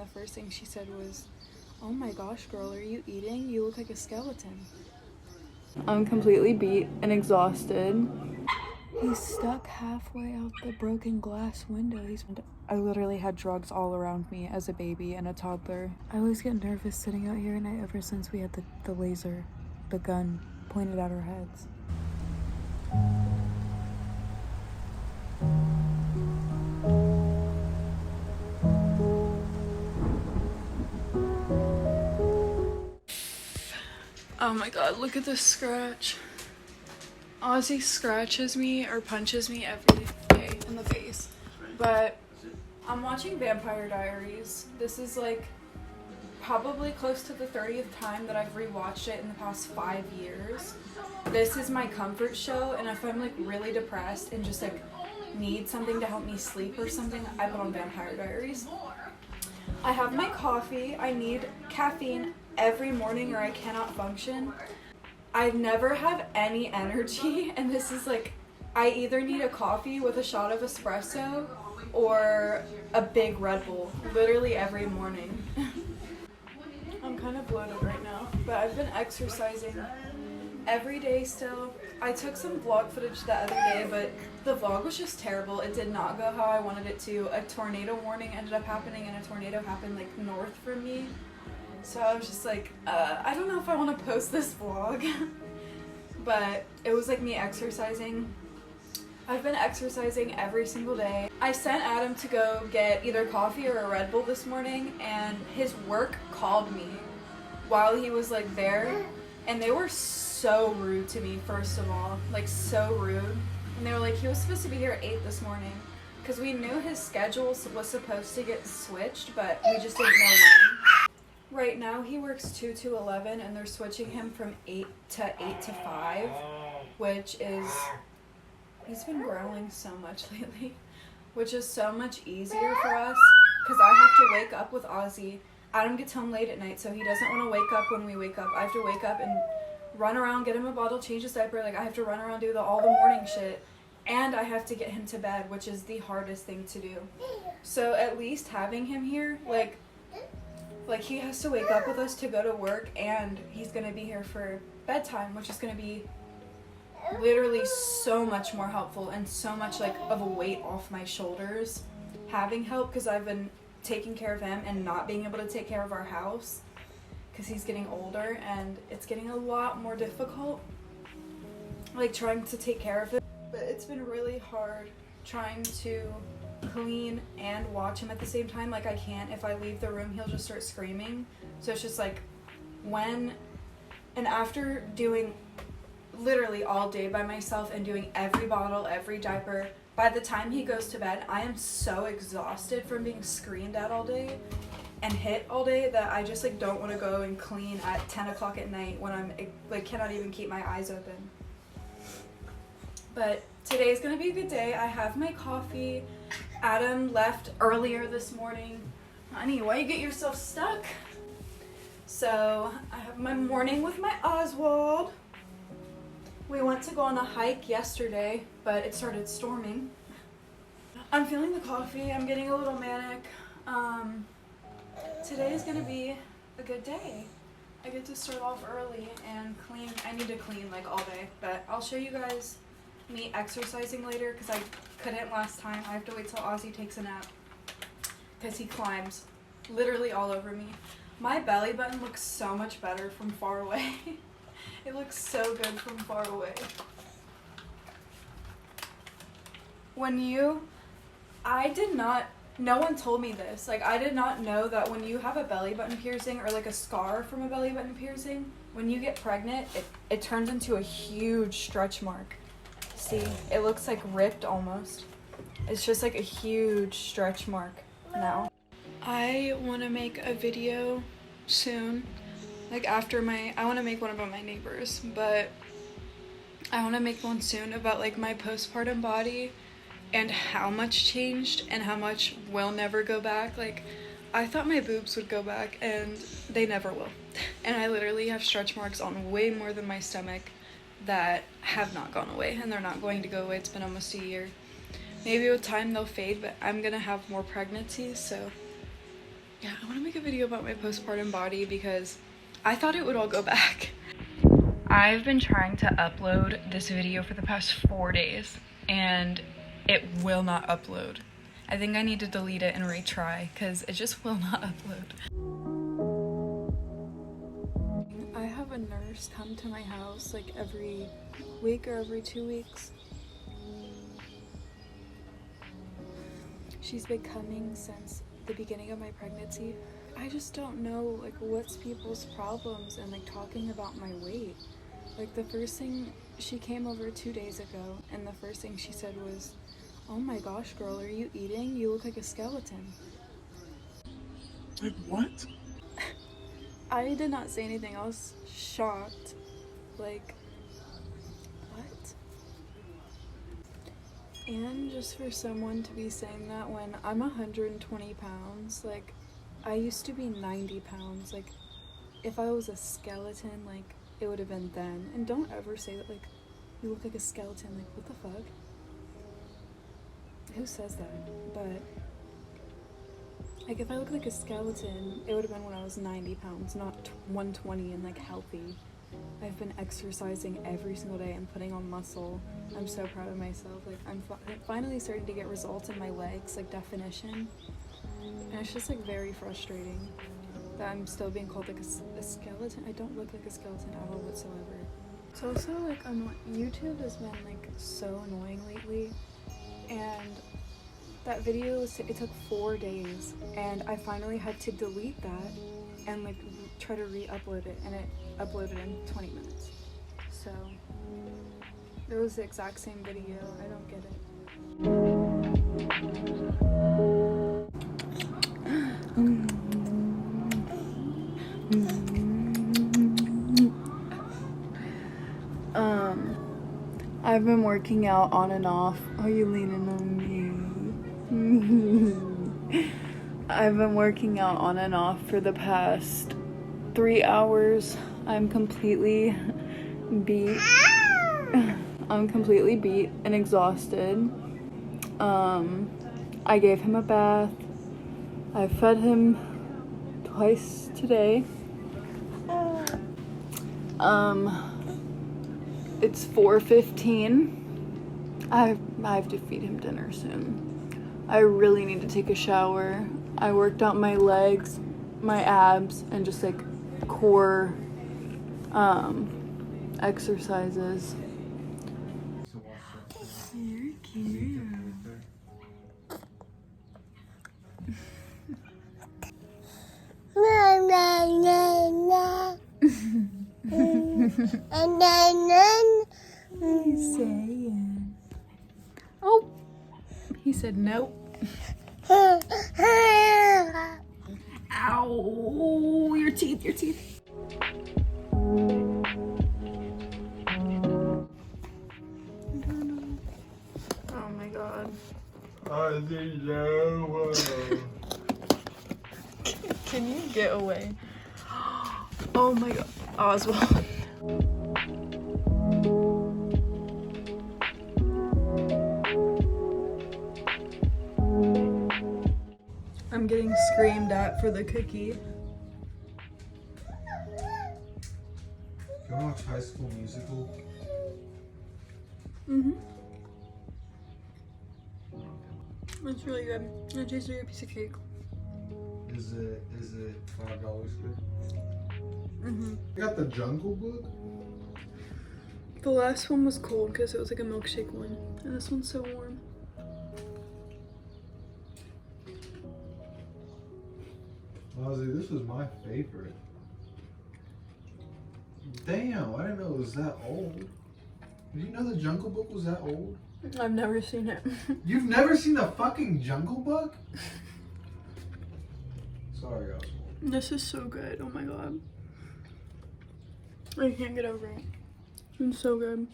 the first thing she said was, "Oh my gosh, girl, are you eating? You look like a skeleton." I'm completely beat and exhausted. He's stuck halfway out the broken glass window. I literally had drugs all around me as a baby and a toddler. I always get nervous sitting out here at night ever since we had the laser, the gun pointed at our heads. Oh my god, look at this scratch. Ozzy scratches me or punches me every day in the face. But I'm watching Vampire Diaries. This is like probably close to the 30th time that I've rewatched it in the past 5 years. This is my comfort show, and if I'm like really depressed and just like need something to help me sleep or something, I put on Vampire Diaries. I have my coffee. I need caffeine every morning or I cannot function. I never have any energy, and this is like, I either need a coffee with a shot of espresso or a big Red Bull, literally every morning. I'm kind of bloated right now, but I've been exercising every day still. I took some vlog footage the other day, but the vlog was just terrible. It did not go how I wanted it to. A tornado warning ended up happening, and a tornado happened like north from me. So I was just like, I don't know if I want to post this vlog. But it was like me exercising. I've been exercising every single day. I sent Adam to go get either coffee or a Red Bull this morning, and his work called me while he was like there, and they were so rude to me, first of all. Like, so rude. And they were like, he was supposed to be here at 8 this morning, because we knew his schedule was supposed to get switched, but we just didn't know when. Right now he works 2 to 11, and they're switching him from 8 to 5, which is, he's been growling so much lately, which is so much easier for us because I have to wake up with Ozzy. Adam gets home late at night, so he doesn't want to wake up when we wake up. I have to wake up and run around, get him a bottle, change his diaper. Like, I have to run around, do all the morning shit, and I have to get him to bed, which is the hardest thing to do. So at least having him here, like he has to wake up with us to go to work, and he's going to be here for bedtime, which is going to be literally so much more helpful and so much like of a weight off my shoulders having help, because I've been taking care of him and not being able to take care of our house because he's getting older, and it's getting a lot more difficult, like trying to take care of him. But it's been really hard trying to clean and watch him at the same time. Like, I can't. If I leave the room, he'll just start screaming. So it's just like, and after doing literally all day by myself and doing every bottle, every diaper, by the time he goes to bed, I am so exhausted from being screamed at all day and hit all day that I just like don't want to go and clean at 10 o'clock at night when I'm like cannot even keep my eyes open. But today's gonna be a good day. I have my coffee. Adam left earlier this morning. Honey, why you get yourself stuck? So I have my morning with my Oswald. We went to go on a hike yesterday, but it started storming. I'm feeling the coffee. I'm getting a little manic. Today is gonna be a good day. I get to start off early and clean. I need to clean like all day, but I'll show you guys me exercising later because I couldn't last time. I have to wait till Ozzy takes a nap because he climbs literally all over me. My belly button looks so much better from far away. It looks so good from far away. No one told me this. Like, I did not know that when you have a belly button piercing or like a scar from a belly button piercing, when you get pregnant, it turns into a huge stretch mark. See, it looks like ripped almost. It's just like a huge stretch mark now. I want to make a video soon. Like after I want to make one about my neighbors, but I want to make one soon about like my postpartum body and how much changed and how much will never go back. Like, I thought my boobs would go back and they never will. And I literally have stretch marks on way more than my stomach that have not gone away, and they're not going to go away. It's been almost a year. Maybe with time they'll fade, but I'm gonna have more pregnancies, so Yeah, I want to make a video about my postpartum body because I thought it would all go back. I've been trying to upload this video for the past 4 days and it will not upload. I think I need to delete it and retry because it just will not upload. I have a nurse come to my house like every week or every 2 weeks. She's been coming since the beginning of my pregnancy. I just don't know like what's people's problems and like talking about my weight. Like the first thing, she came over 2 days ago and the first thing she said was, "Oh my gosh, girl, are you eating? You look like a skeleton." Like what? I did not say anything. I was shocked. Like, what? And just for someone to be saying that when I'm 120 pounds, like, I used to be 90 pounds. Like, if I was a skeleton, like, it would have been then. And don't ever say that, like, you look like a skeleton. Like, what the fuck? Who says that? But, like, if I look like a skeleton, it would have been when I was 90 pounds, not 120 and, like, healthy. I've been exercising every single day and putting on muscle. I'm so proud of myself. Like, I'm finally starting to get results in my legs, like, definition. And it's just, like, very frustrating that I'm still being called, like, a skeleton. I don't look like a skeleton at all whatsoever. It's also, like, YouTube has been, like, so annoying lately. And that video, it took 4 days. And I finally had to delete that and, like, try to re-upload it. And it uploaded in 20 minutes. So, it was the exact same video. I don't get it. I've been working out on and off. Are you leaning on me? I've been working out on and off for the past 3 hours. I'm completely beat. I'm completely beat and exhausted. I gave him a bath. I fed him twice today. It's 4:15. I have to feed him dinner soon. I really need to take a shower. I worked out my legs, my abs, and just like core exercises. You're cute. He's saying. Oh, he said nope. Ow, your teeth, your teeth. Oh my god. Can you get away? Oh my god, Oswald. I'm getting screamed at for the cookie. You wanna watch High School Musical? It's really good. It tastes like a piece of cake. Is it $5 good? You got the Jungle Book? The last one was cold because it was like a milkshake one. And this one's so warm. Ozzy, this was my favorite. Damn, I didn't know it was that old. Did you know the Jungle Book was that old? I've never seen it. You've never seen the fucking Jungle Book? Sorry, Oswald. This is so good. Oh my god. I can't get over it. It's so good.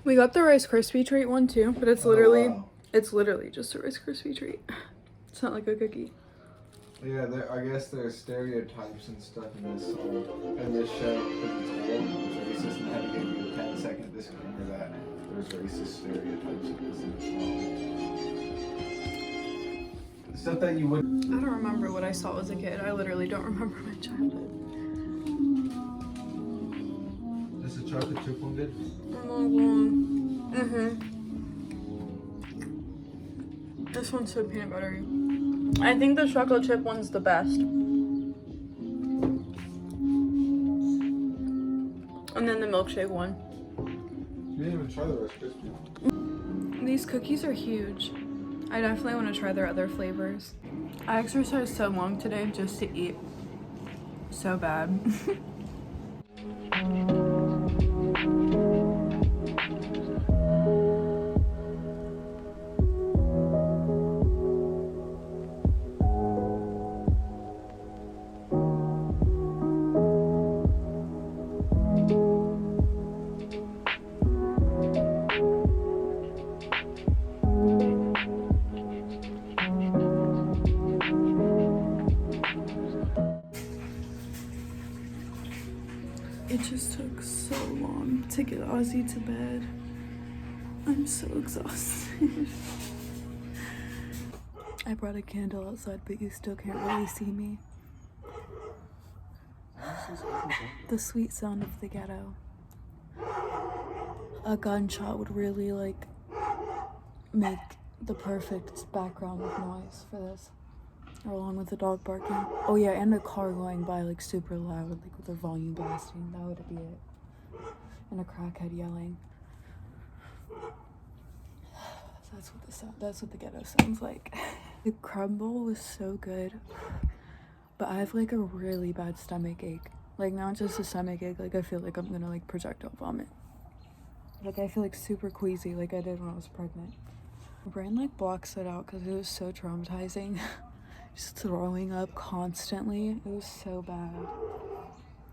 We got the Rice Krispie treat one too, but it's literally it's literally just a Rice Krispie treat. It's not like a cookie. Yeah, I guess there are stereotypes and stuff in this show because it's old, it's racist, and I had to give you a 10-second disclaimer that there's racist stereotypes in this as well. Stuff that you would. I don't remember what I saw as a kid. I literally don't remember my childhood. Is the chocolate chip one good? This one's so peanut buttery. I think the chocolate chip one's the best. And then the milkshake one. You didn't even try the Rice Krispies. These cookies are huge. I definitely want to try their other flavors. I exercised so long today just to eat so bad. It just took so long to get Ozzy to bed. I'm so exhausted. I brought a candle outside, but you still can't really see me. The sweet sound of the ghetto. A gunshot would really like make the perfect background of noise for this. Along with the dog barking. Oh yeah, and a car going by like super loud, like with their volume blasting. That would be it. And a crackhead yelling. That's what the ghetto sounds like. The crumbl was so good, but I have like a really bad stomach ache. Like not just a stomach ache, like I feel like I'm gonna like projectile vomit. Like I feel like super queasy, like I did when I was pregnant. My brain like blocks it out because it was so traumatizing. Just throwing up constantly. It was so bad.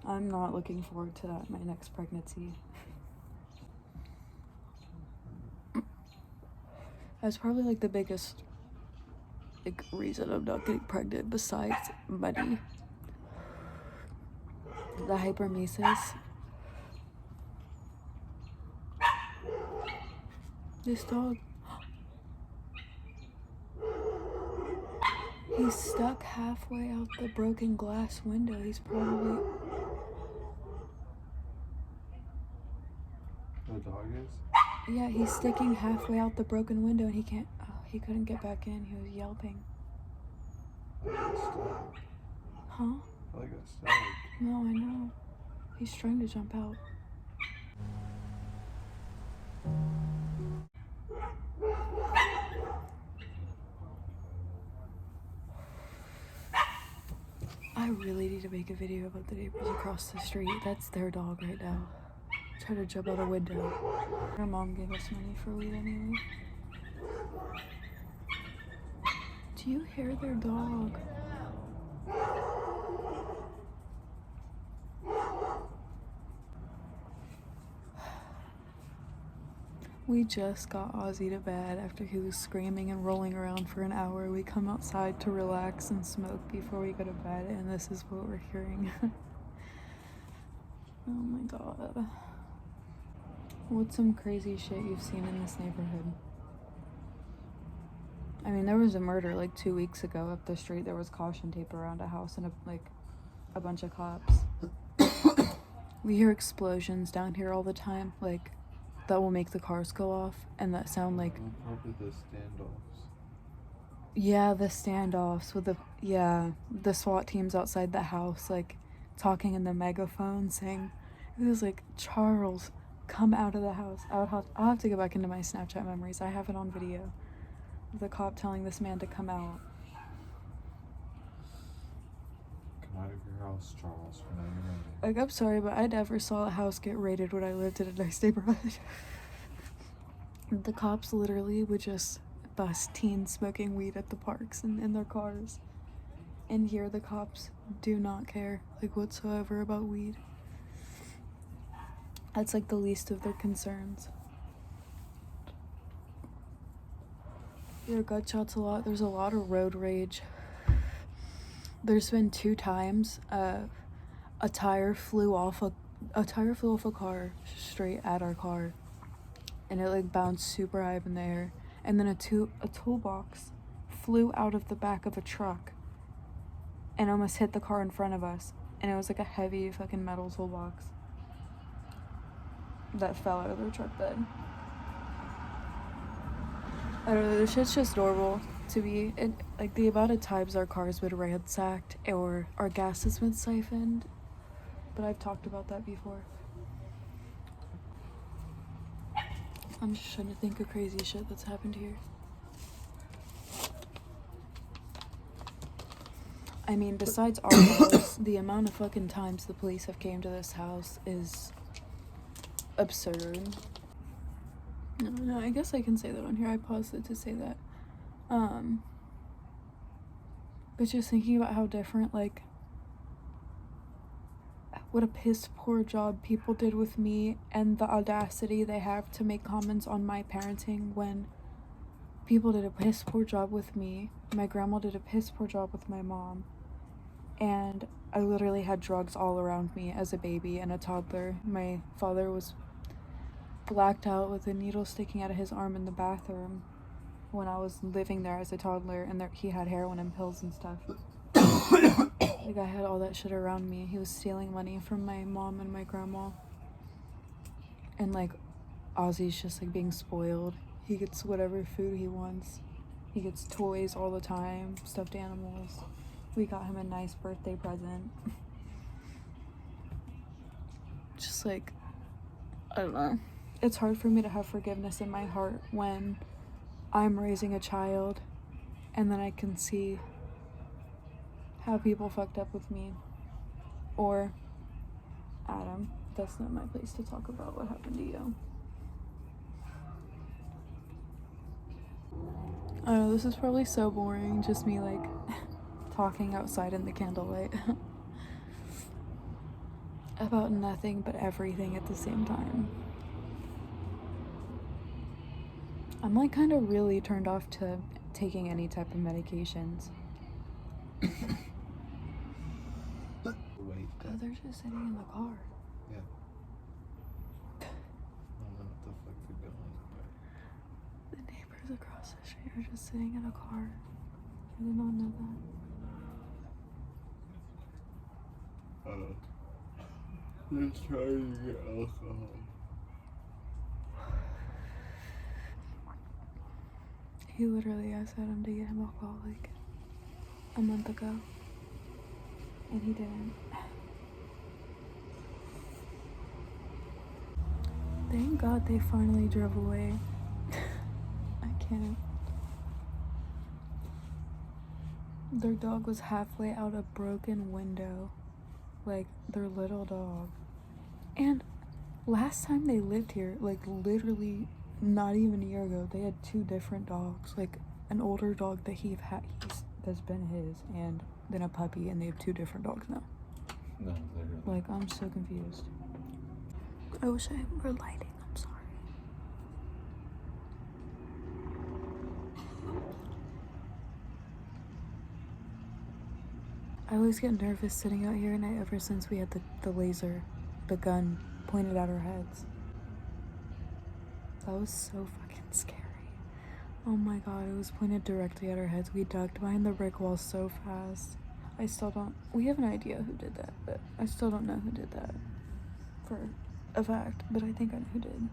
I'm not looking forward to that, my next pregnancy. That's probably like the biggest like reason I'm not getting pregnant besides money. The hypermesis. This dog. He's stuck halfway out the broken glass window. He's probably... The dog is? Yeah, he's sticking halfway out the broken window and he can't... Oh, he couldn't get back in. He was yelping. Huh? I like that stag. No, I know. He's trying to jump out. I really need to make a video about the neighbors across the street. That's their dog right now. Try to jump out a window. Our mom gave us money for weed anyway. Do you hear their dog? We just got Ozzy to bed after he was screaming and rolling around for an hour. We come outside to relax and smoke before we go to bed, and this is what we're hearing. Oh my god. What's some crazy shit you've seen in this neighborhood? I mean, there was a murder like 2 weeks ago up the street. There was caution tape around a house and a bunch of cops. We hear explosions down here all the time, like that will make the cars go off, and that sound like Probably the standoffs. Yeah, the standoffs with the SWAT teams outside the house, like talking in the megaphone, saying it was like, Charles, come out of the house. I'll have to go back into my Snapchat memories. I have it on video. The cop telling this man to come out. Come out of your house, Charles. Like, I'm sorry, but I never saw a house get raided when I lived in a nice neighborhood. The cops literally would just bust teens smoking weed at the parks and in their cars. And here the cops do not care, like, whatsoever about weed. That's like the least of their concerns. There are gunshots a lot. There's a lot of road rage. There's been 2 times a tire flew off a car straight at our car, and it like bounced super high up in the air, and then a toolbox flew out of the back of a truck and almost hit the car in front of us. And it was like a heavy fucking metal toolbox that fell out of their truck bed. I don't know, this shit's just normal to me. And like the amount of times our cars been ransacked or our gas has been siphoned. But I've talked about that before. I'm just trying to think of crazy shit that's happened here. I mean, besides our house, the amount of fucking times the police have came to this house is absurd. No, I guess I can say that on here. I paused it to say that. But just thinking about how different, like, what a piss poor job people did with me and the audacity they have to make comments on my parenting when people did a piss poor job with me. My grandma did a piss poor job with my mom. And I literally had drugs all around me as a baby and a toddler. My father was blacked out with a needle sticking out of his arm in the bathroom when I was living there as a toddler, and he had heroin and pills and stuff. Like, I had all that shit around me. He was stealing money from my mom and my grandma. And, like, Ozzy's just, like, being spoiled. He gets whatever food he wants. He gets toys all the time, stuffed animals. We got him a nice birthday present. Just, like, I don't know. It's hard for me to have forgiveness in my heart when I'm raising a child and then I can see how people fucked up with me. Or Adam, that's not my place to talk about what happened to you. I don't know, this is probably so boring, just me like talking outside in the candlelight about nothing but everything at the same time. I'm like kind of really turned off to taking any type of medications. Wait. Oh, they're just sitting in the car. Yeah. I don't know what the fuck they're doing. The neighbors across the street are just sitting in a car. I did not know that. Just trying to get alcohol. He literally asked Adam to get him alcohol like a month ago. And he didn't. Thank God they finally drove away. I can't. Their dog was halfway out a broken window. Like, their little dog. And last time they lived here, like, literally not even a year ago, they had 2 different dogs. Like, an older dog that that's been his, and then a puppy, and they have 2 different dogs now. No, literally. Like, I'm so confused. I wish I were lighting. I'm sorry. I always get nervous sitting out here at night ever since we had the laser, the gun pointed at our heads. That was so fucking scary. Oh my god, it was pointed directly at our heads. We ducked behind the brick wall so fast. We have an idea who did that, but I still don't know who did that for a fact, but I think I know who did.